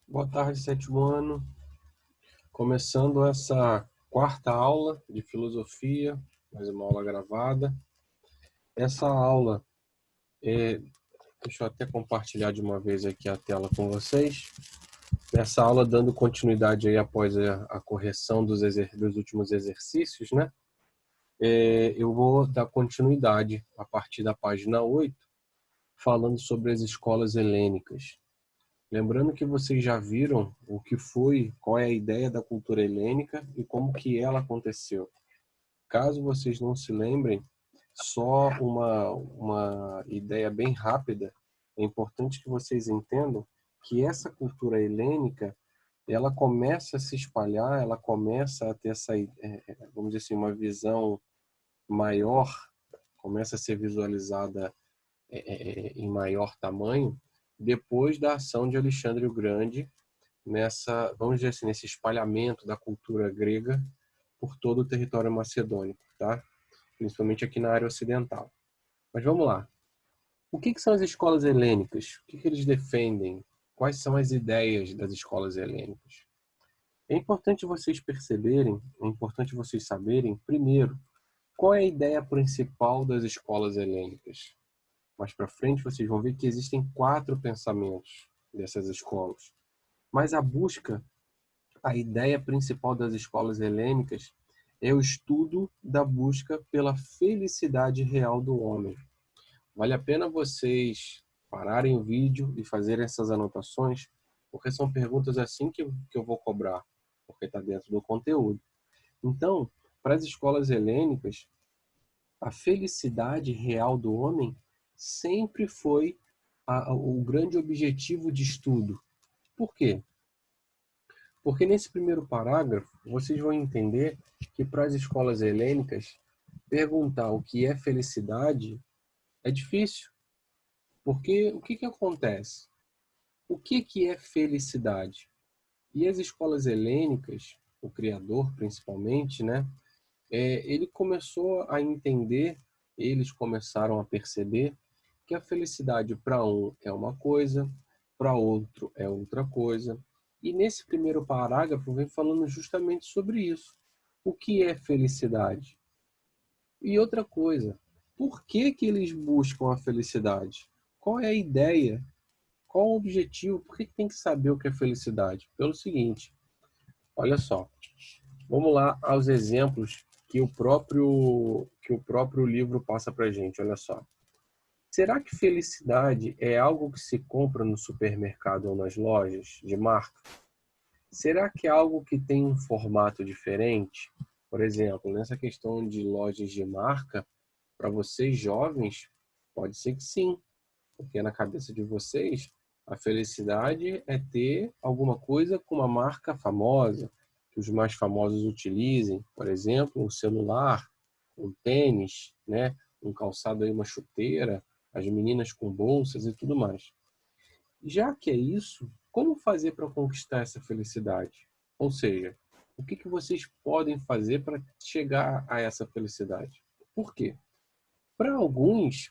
Boa tarde, sétimo ano. Começando essa quarta aula de filosofia, mais uma aula gravada. Essa aula, deixa eu até compartilhar de uma vez aqui a tela com vocês. Nessa aula, dando continuidade aí após a correção dos últimos exercícios, né? Eu vou dar continuidade a partir da página 8, falando sobre as escolas helênicas. Lembrando que vocês já viram o que foi, qual é a ideia da cultura helênica e como que ela aconteceu. Caso vocês não se lembrem, só uma ideia bem rápida, é importante que vocês entendam que essa cultura helênica, ela começa a se espalhar, ela começa a ter essa, vamos dizer assim, uma visão maior, começa a ser visualizada em maior tamanho, depois da ação de Alexandre o Grande nessa, vamos dizer assim, nesse espalhamento da cultura grega por todo o território macedônico, tá? Principalmente aqui na área ocidental. Mas vamos lá. O que são as escolas helênicas? O que eles defendem? Quais são as ideias das escolas helênicas? É importante vocês perceberem, é importante vocês saberem, primeiro, qual é a ideia principal das escolas helênicas. Mais para frente vocês vão ver que existem 4 pensamentos dessas escolas. Mas a ideia principal das escolas helênicas é o estudo da busca pela felicidade real do homem. Vale a pena vocês pararem o vídeo e fazerem essas anotações, porque são perguntas assim que eu vou cobrar, porque está dentro do conteúdo. Então, para as escolas helênicas, a felicidade real do homem sempre foi o grande objetivo de estudo. Por quê? Porque nesse primeiro parágrafo, vocês vão entender que para as escolas helênicas, perguntar o que é felicidade é difícil. Porque o que acontece? O que é felicidade? E as escolas helênicas, o criador principalmente, né, ele começou a entender, eles começaram a perceber que a felicidade para um é uma coisa, para outro é outra coisa. E nesse primeiro parágrafo vem falando justamente sobre isso. O que é felicidade? E outra coisa, por que eles buscam a felicidade? Qual é a ideia? Qual o objetivo? Por que tem que saber o que é felicidade? Pelo seguinte, olha só. Vamos lá aos exemplos que o próprio livro passa para a gente. Olha só. Será que felicidade é algo que se compra no supermercado ou nas lojas de marca? Será que é algo que tem um formato diferente? Por exemplo, nessa questão de lojas de marca, para vocês jovens, pode ser que sim, porque na cabeça de vocês, a felicidade é ter alguma coisa com uma marca famosa, que os mais famosos utilizem, por exemplo, um celular, um tênis, né? Um calçado aí, uma chuteira, as meninas com bolsas e tudo mais. Já que é isso, como fazer para conquistar essa felicidade? Ou seja, o que vocês podem fazer para chegar a essa felicidade? Por quê? Para alguns,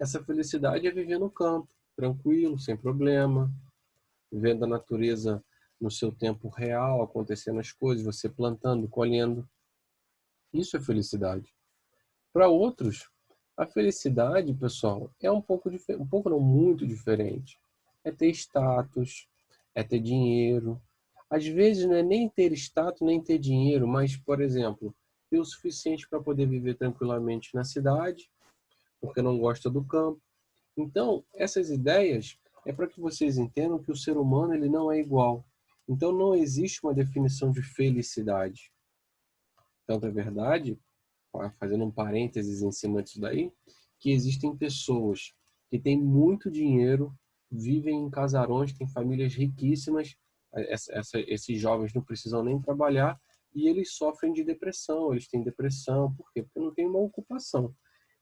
essa felicidade é viver no campo, tranquilo, sem problema, vendo a natureza no seu tempo real, acontecendo as coisas, você plantando, colhendo. Isso é felicidade. Para outros, a felicidade, pessoal, é um pouco não muito diferente. É ter status, é ter dinheiro. Às vezes não é nem ter status, nem ter dinheiro, mas, por exemplo, ter o suficiente para poder viver tranquilamente na cidade, porque não gosta do campo. Então, essas ideias é para que vocês entendam que o ser humano ele não é igual. Então, não existe uma definição de felicidade. Tanto é verdade, fazendo um parênteses em cima disso daí, que existem pessoas que têm muito dinheiro, vivem em casarões, têm famílias riquíssimas, esses jovens não precisam nem trabalhar e eles sofrem de depressão, eles têm depressão, por quê? Porque não tem uma ocupação.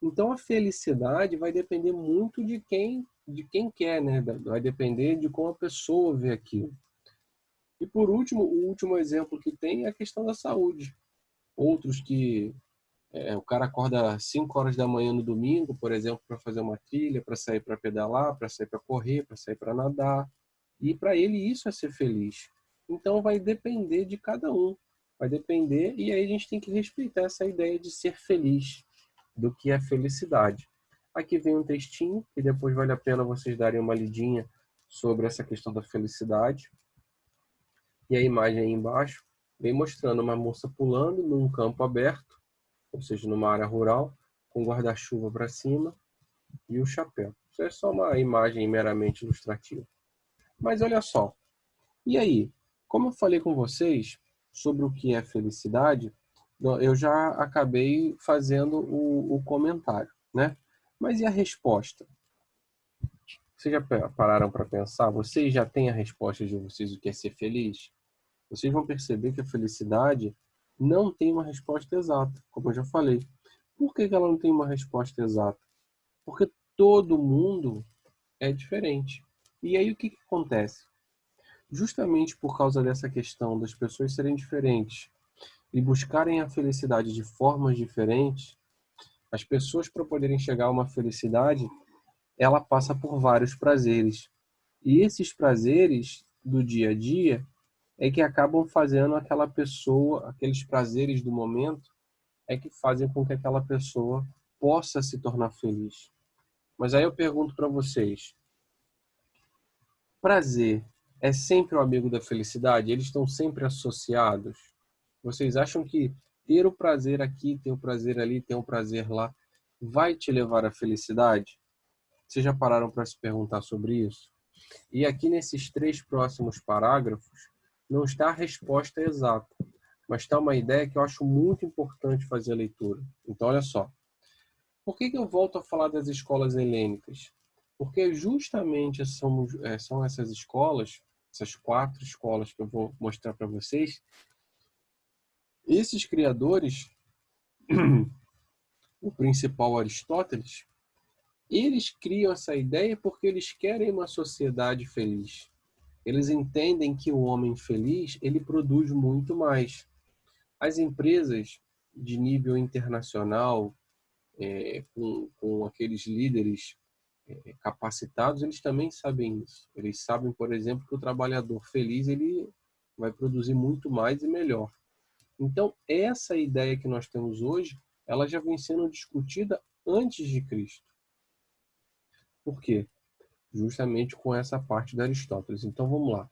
Então a felicidade vai depender muito de quem quer, né? Vai depender de como a pessoa vê aquilo. E por último, o último exemplo que tem é a questão da saúde. Outros que o cara acorda às 5 horas da manhã no domingo, por exemplo, para fazer uma trilha, para sair para pedalar, para sair para correr, para sair para nadar. E para ele isso é ser feliz. Então vai depender de cada um. Vai depender, e aí a gente tem que respeitar essa ideia de ser feliz, do que é felicidade. Aqui vem um textinho, que depois vale a pena vocês darem uma lidinha sobre essa questão da felicidade. E a imagem aí embaixo vem mostrando uma moça pulando num campo aberto, ou seja, numa área rural, com guarda-chuva para cima e o chapéu. Isso é só uma imagem meramente ilustrativa. Mas olha só, e aí? Como eu falei com vocês sobre o que é felicidade, eu já acabei fazendo o comentário, né? Mas e a resposta? Vocês já pararam para pensar? Vocês já têm a resposta de vocês o que é ser feliz? Vocês vão perceber que a felicidade não tem uma resposta exata, como eu já falei. Por que ela não tem uma resposta exata? Porque todo mundo é diferente. E aí o que acontece? Justamente por causa dessa questão das pessoas serem diferentes e buscarem a felicidade de formas diferentes, as pessoas, para poderem chegar a uma felicidade, ela passa por vários prazeres. E esses prazeres do dia a dia é que acabam fazendo aquela pessoa, aqueles prazeres do momento, é que fazem com que aquela pessoa possa se tornar feliz. Mas aí eu pergunto para vocês, prazer é sempre o amigo da felicidade? Eles estão sempre associados? Vocês acham que ter o prazer aqui, ter o prazer ali, ter o prazer lá, vai te levar à felicidade? Vocês já pararam para se perguntar sobre isso? E aqui nesses 3 próximos parágrafos, não está a resposta exata, mas está uma ideia que eu acho muito importante fazer a leitura. Então, olha só. Por que eu volto a falar das escolas helênicas? Porque justamente são essas escolas, essas 4 escolas que eu vou mostrar para vocês, esses criadores, o principal Aristóteles, eles criam essa ideia porque eles querem uma sociedade feliz. Eles entendem que o homem feliz, ele produz muito mais. As empresas de nível internacional, com aqueles líderes capacitados, eles também sabem isso. Eles sabem, por exemplo, que o trabalhador feliz ele vai produzir muito mais e melhor. Então, essa ideia que nós temos hoje, ela já vem sendo discutida antes de Cristo. Por quê? Justamente com essa parte de Aristóteles. Então, vamos lá.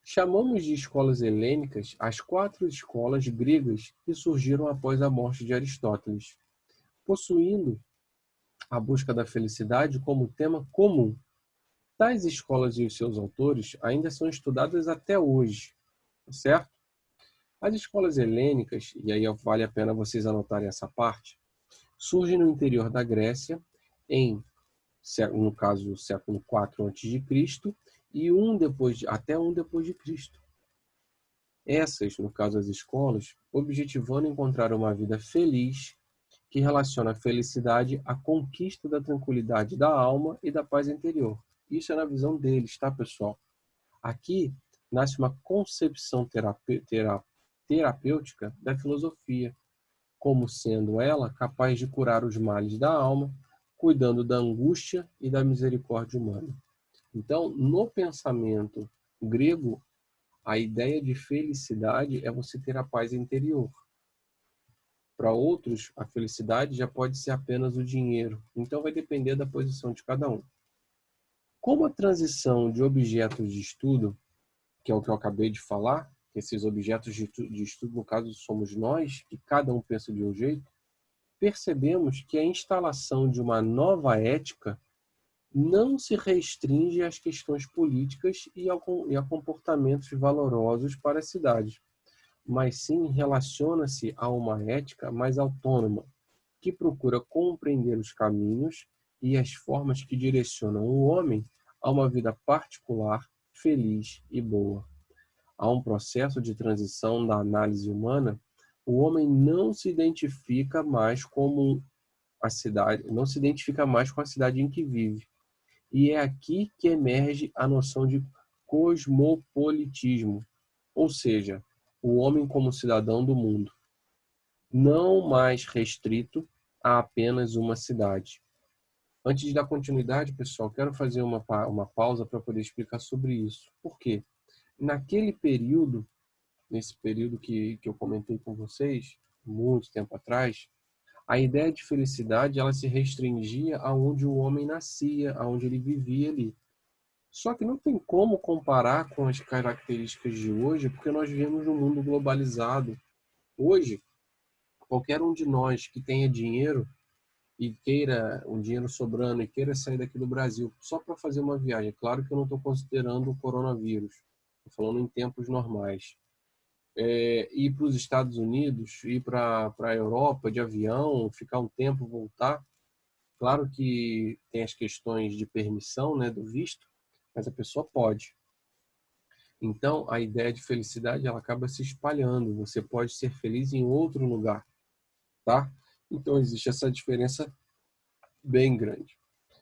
Chamamos de escolas helênicas as 4 escolas gregas que surgiram após a morte de Aristóteles, possuindo a busca da felicidade como tema comum. Tais escolas e os seus autores ainda são estudadas até hoje, certo? As escolas helênicas, e aí vale a pena vocês anotarem essa parte, surgem no interior da Grécia, no caso, século IV a.C., e até um depois de Cristo. Essas, no caso as escolas, objetivando encontrar uma vida feliz, que relaciona a felicidade à conquista da tranquilidade da alma e da paz interior. Isso é na visão deles, tá, pessoal? Aqui nasce uma concepção terapêutica da filosofia, como sendo ela capaz de curar os males da alma, cuidando da angústia e da misericórdia humana. Então, no pensamento grego, a ideia de felicidade é você ter a paz interior. Para outros, a felicidade já pode ser apenas o dinheiro. Então, vai depender da posição de cada um. Como a transição de objetos de estudo, que é o que eu acabei de falar, que esses objetos de estudo, no caso, somos nós, que cada um pensa de um jeito, percebemos que a instalação de uma nova ética não se restringe às questões políticas e a comportamentos valorosos para a cidade, mas sim relaciona-se a uma ética mais autônoma, que procura compreender os caminhos e as formas que direcionam o homem a uma vida particular, feliz e boa. Há um processo de transição da análise humana. O homem não se identifica mais com a cidade em que vive. E é aqui que emerge a noção de cosmopolitismo, ou seja, o homem como cidadão do mundo, não mais restrito a apenas uma cidade. Antes de dar continuidade, pessoal, quero fazer uma pausa para poder explicar sobre isso. Por quê? Naquele período, nesse período que eu comentei com vocês, muito tempo atrás, a ideia de felicidade ela se restringia aonde o homem nascia, aonde ele vivia ali. Só que não tem como comparar com as características de hoje, porque nós vivemos num mundo globalizado. Hoje, qualquer um de nós que tenha dinheiro e queira um dinheiro sobrando e queira sair daqui do Brasil só para fazer uma viagem, claro que eu não estou considerando o coronavírus, estou falando em tempos normais, ir para os Estados Unidos, ir para a Europa de avião, ficar um tempo, voltar. Claro que tem as questões de permissão, né, do visto, mas a pessoa pode. Então, a ideia de felicidade ela acaba se espalhando. Você pode ser feliz em outro lugar, tá? Então, existe essa diferença bem grande.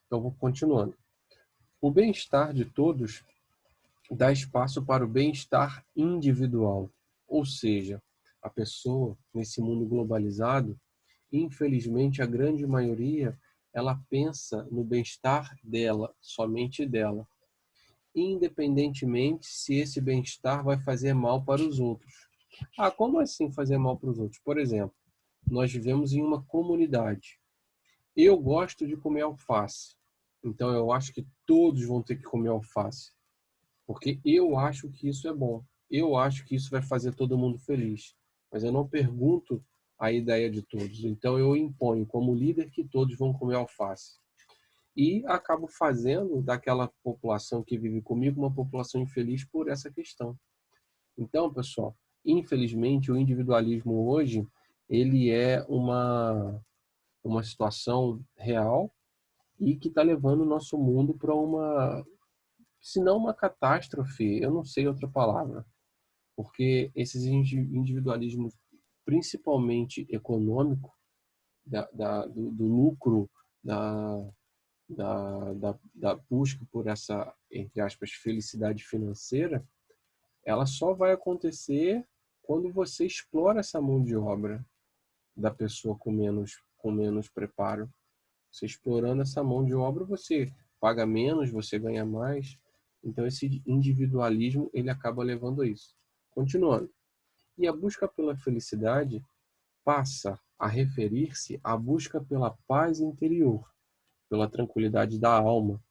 Então, vou continuando. O bem-estar de todos dá espaço para o bem-estar individual. Ou seja, a pessoa, nesse mundo globalizado, infelizmente, a grande maioria, ela pensa no bem-estar dela, somente dela, independentemente se esse bem-estar vai fazer mal para os outros. Ah, como assim fazer mal para os outros? Por exemplo, nós vivemos em uma comunidade. Eu gosto de comer alface. Então eu acho que todos vão ter que comer alface. Porque eu acho que isso é bom. Eu acho que isso vai fazer todo mundo feliz. Mas eu não pergunto a ideia de todos. Então eu imponho como líder que todos vão comer alface. E acabo fazendo daquela população que vive comigo uma população infeliz por essa questão. Então, pessoal, infelizmente o individualismo hoje, ele é uma situação real e que está levando o nosso mundo para uma, se não uma catástrofe, eu não sei outra palavra, porque esses individualismos, principalmente econômico, do lucro, da busca por essa, entre aspas, felicidade financeira, ela só vai acontecer quando você explora essa mão de obra da pessoa com menos preparo. Você explorando essa mão de obra, você paga menos, você ganha mais. Então, esse individualismo, ele acaba levando a isso. Continuando. E a busca pela felicidade passa a referir-se à busca pela paz interior, pela tranquilidade da alma,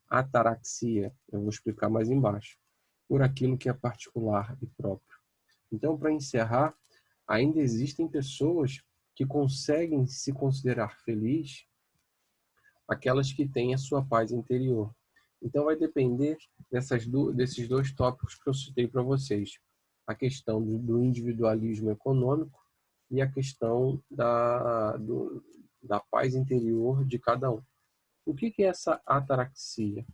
ataraxia, eu vou explicar mais embaixo, por aquilo que é particular e próprio. Então, para encerrar, ainda existem pessoas que conseguem se considerar feliz, aquelas que têm a sua paz interior. Então, vai depender desses dois tópicos que eu citei para vocês. A questão do individualismo econômico e a questão da paz interior de cada um. O que é essa ataraxia?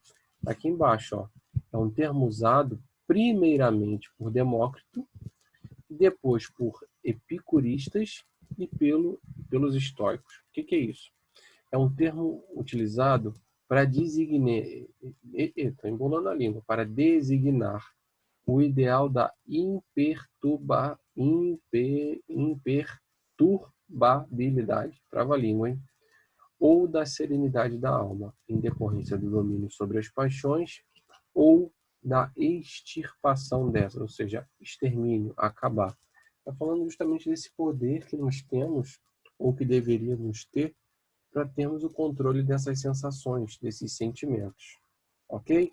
Aqui embaixo, ó, é um termo usado primeiramente por Demócrito, depois por epicuristas e pelos estoicos. O que é isso? É um termo utilizado para designar, estou embolando a língua, para designar o ideal da imperturbabilidade, trava-língua, hein? Ou da serenidade da alma, em decorrência do domínio sobre as paixões, ou da extirpação dessas, ou seja, extermínio, acabar. Está falando justamente desse poder que nós temos, ou que deveríamos ter, para termos o controle dessas sensações, desses sentimentos. Ok?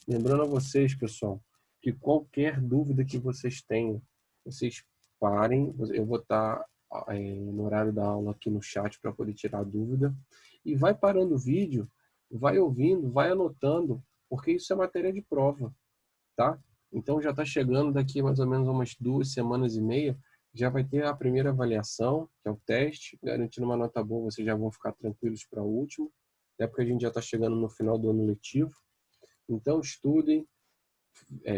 Lembrando a vocês, pessoal, que qualquer dúvida que vocês tenham, vocês parem, eu vou estar no horário da aula aqui no chat para poder tirar a dúvida, e vai parando o vídeo, vai ouvindo, vai anotando, porque isso é matéria de prova, tá? Então já está chegando daqui mais ou menos umas 2 semanas e meia, já vai ter a primeira avaliação, que é o teste, garantindo uma nota boa, vocês já vão ficar tranquilos para o último, até porque a gente já está chegando no final do ano letivo. Então estudem,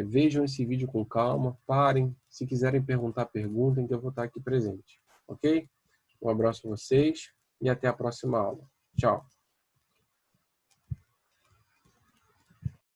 vejam esse vídeo com calma, parem, se quiserem perguntar, perguntem, que eu vou estar aqui presente, ok? Um abraço a vocês e até a próxima aula. Tchau!